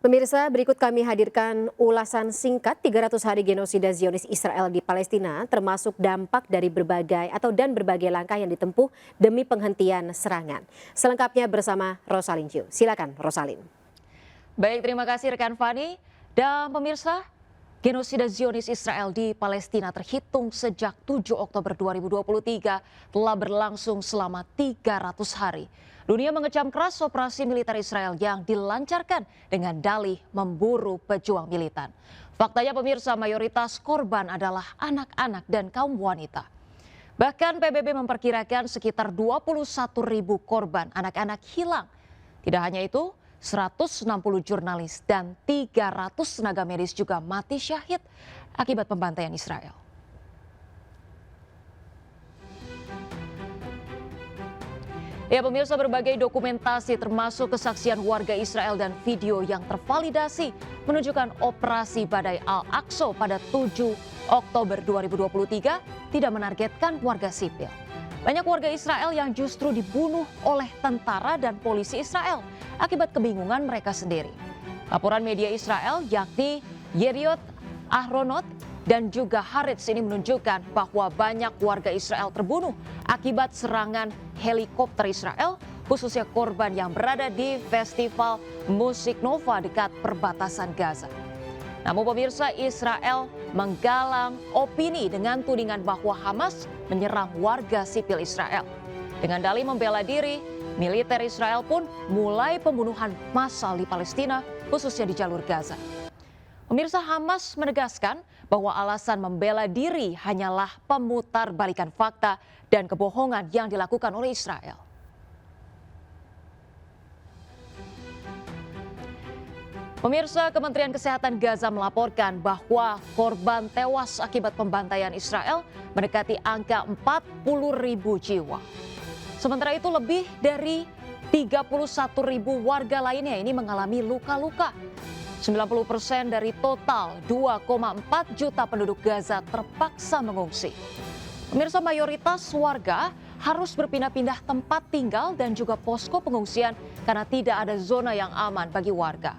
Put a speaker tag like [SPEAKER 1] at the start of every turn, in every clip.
[SPEAKER 1] Pemirsa, berikut kami hadirkan ulasan singkat 300 hari genosida Zionis Israel di Palestina, termasuk dampak dari berbagai langkah yang ditempuh demi penghentian serangan. Selengkapnya bersama Rosalin Chiu. Silakan Rosalin.
[SPEAKER 2] Baik, terima kasih rekan Fani. Dan pemirsa, genosida Zionis Israel di Palestina terhitung sejak 7 Oktober 2023 telah berlangsung selama 300 hari. Dunia mengecam keras operasi militer Israel yang dilancarkan dengan dalih memburu pejuang militan. Faktanya pemirsa, mayoritas korban adalah anak-anak dan kaum wanita. Bahkan PBB memperkirakan sekitar 21.000 korban anak-anak hilang. Tidak hanya itu, 160 jurnalis dan 300 tenaga medis juga mati syahid akibat pembantaian Israel. Ya pemirsa, berbagai dokumentasi termasuk kesaksian warga Israel dan video yang tervalidasi menunjukkan operasi Badai Al-Aqsa pada 7 Oktober 2023 tidak menargetkan warga sipil. Banyak warga Israel yang justru dibunuh oleh tentara dan polisi Israel akibat kebingungan mereka sendiri. Laporan media Israel yakni Yediot Ahronot dan juga Haaretz ini menunjukkan bahwa banyak warga Israel terbunuh akibat serangan helikopter Israel, khususnya korban yang berada di festival musik Nova dekat perbatasan Gaza. Namun pemirsa, Israel menggalang opini dengan tudingan bahwa Hamas menyerang warga sipil Israel. Dengan dalih membela diri, militer Israel pun mulai pembunuhan massal di Palestina, khususnya di jalur Gaza. Pemirsa, Hamas menegaskan bahwa alasan membela diri hanyalah pemutarbalikan fakta dan kebohongan yang dilakukan oleh Israel. Pemirsa, Kementerian Kesehatan Gaza melaporkan bahwa korban tewas akibat pembantaian Israel mendekati angka 40.000 jiwa. Sementara itu lebih dari 31.000 warga lainnya ini mengalami luka-luka. 90% dari total 2,4 juta penduduk Gaza terpaksa mengungsi. Pemirsa, mayoritas warga harus berpindah-pindah tempat tinggal dan juga posko pengungsian karena tidak ada zona yang aman bagi warga.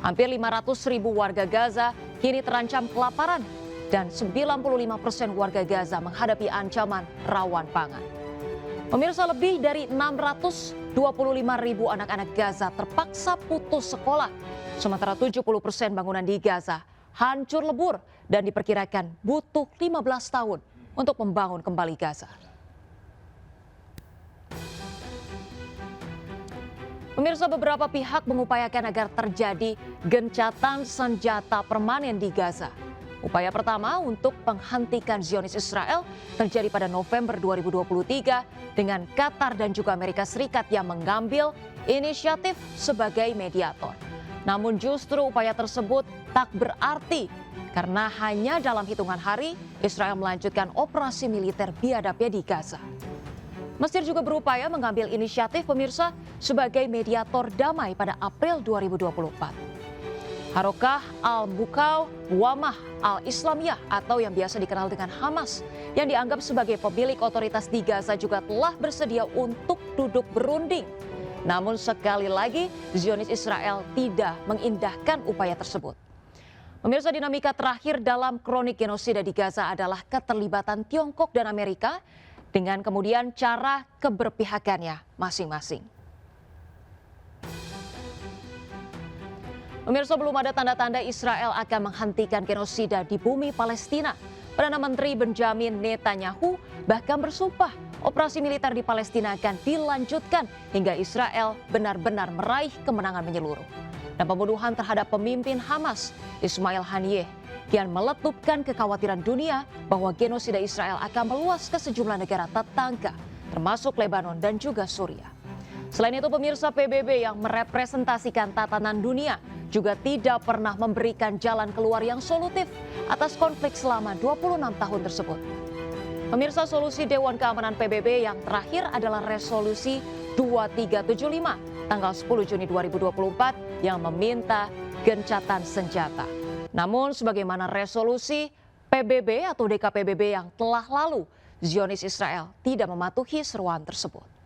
[SPEAKER 2] Hampir 500.000 warga Gaza kini terancam kelaparan dan 95% warga Gaza menghadapi ancaman rawan pangan. Pemirsa, lebih dari 625.000 anak-anak Gaza terpaksa putus sekolah. Sementara 70% bangunan di Gaza hancur lebur dan diperkirakan butuh 15 tahun untuk membangun kembali Gaza. Pemirsa, beberapa pihak mengupayakan agar terjadi gencatan senjata permanen di Gaza. Upaya pertama untuk menghentikan Zionis Israel terjadi pada November 2023 dengan Qatar dan juga Amerika Serikat yang mengambil inisiatif sebagai mediator. Namun justru upaya tersebut tak berarti karena hanya dalam hitungan hari Israel melanjutkan operasi militer biadabnya di Gaza. Mesir juga berupaya mengambil inisiatif pemirsa sebagai mediator damai pada April 2024. Harokah al-Bukaw Wamah al-Islamiyah atau yang biasa dikenal dengan Hamas yang dianggap sebagai pemilik otoritas di Gaza juga telah bersedia untuk duduk berunding. Namun sekali lagi Zionis Israel tidak mengindahkan upaya tersebut. Pemirsa, dinamika terakhir dalam kronik genosida di Gaza adalah keterlibatan Tiongkok dan Amerika dengan kemudian cara keberpihakannya masing-masing. Pemirsa, belum ada tanda-tanda Israel akan menghentikan genosida di bumi Palestina. Perdana Menteri Benjamin Netanyahu bahkan bersumpah operasi militer di Palestina akan dilanjutkan hingga Israel benar-benar meraih kemenangan menyeluruh. Dan pembunuhan terhadap pemimpin Hamas, Ismail Haniyeh, kian meletupkan kekhawatiran dunia bahwa genosida Israel akan meluas ke sejumlah negara tetangga, termasuk Lebanon dan juga Suriah. Selain itu pemirsa, PBB yang merepresentasikan tatanan dunia juga tidak pernah memberikan jalan keluar yang solutif atas konflik selama 26 tahun tersebut. Pemirsa, solusi Dewan Keamanan PBB yang terakhir adalah resolusi 2375 tanggal 10 Juni 2024 yang meminta gencatan senjata. Namun sebagaimana resolusi PBB atau DKPBB yang telah lalu, Zionis Israel tidak mematuhi seruan tersebut.